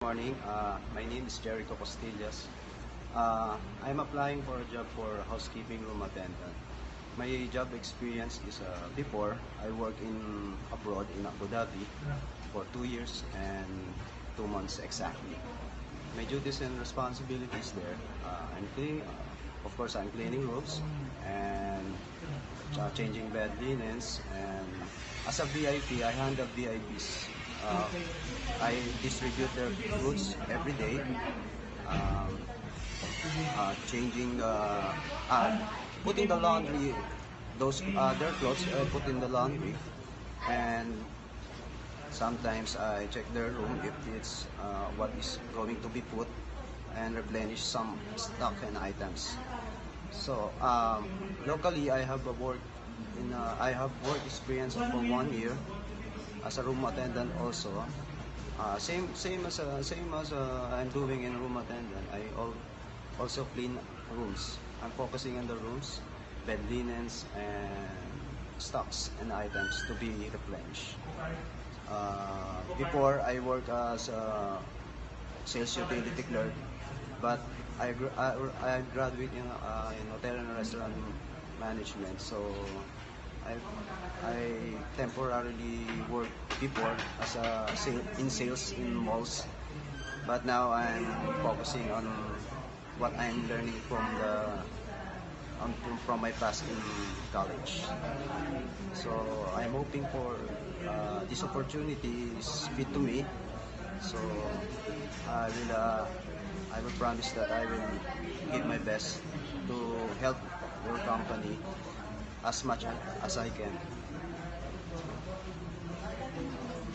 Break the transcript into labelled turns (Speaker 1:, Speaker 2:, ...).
Speaker 1: Morning. My name is Jericho Costillas. I'm applying for a job for housekeeping room attendant. My job experience is before I worked in abroad in Abu Dhabi for 2 years and 2 months exactly. My duties and responsibilities there, I'm cleaning, of course I'm cleaning rooms and changing bed linens, and as a VIP I handle VIPs. I distribute their goods every day, um, changing putting the laundry, those their clothes I put in the laundry, and sometimes I check their room if it's what is going to be put and replenish some stock and items. So locally, I have work experience for 1 year as a room attendant also. Same as I'm doing in room attendant. Also clean rooms. I'm focusing on the rooms, bed linens, and stocks and items to be replenished. Before I work as a sales utility clerk, but I graduate in hotel and restaurant management. So I I temporarily worked before as in sales in malls, but now I'm focusing on what I'm learning from my past in college. So I'm hoping for this opportunity is fit to me. So I will uh, I will promise that I will give my best to help your company as much as I can.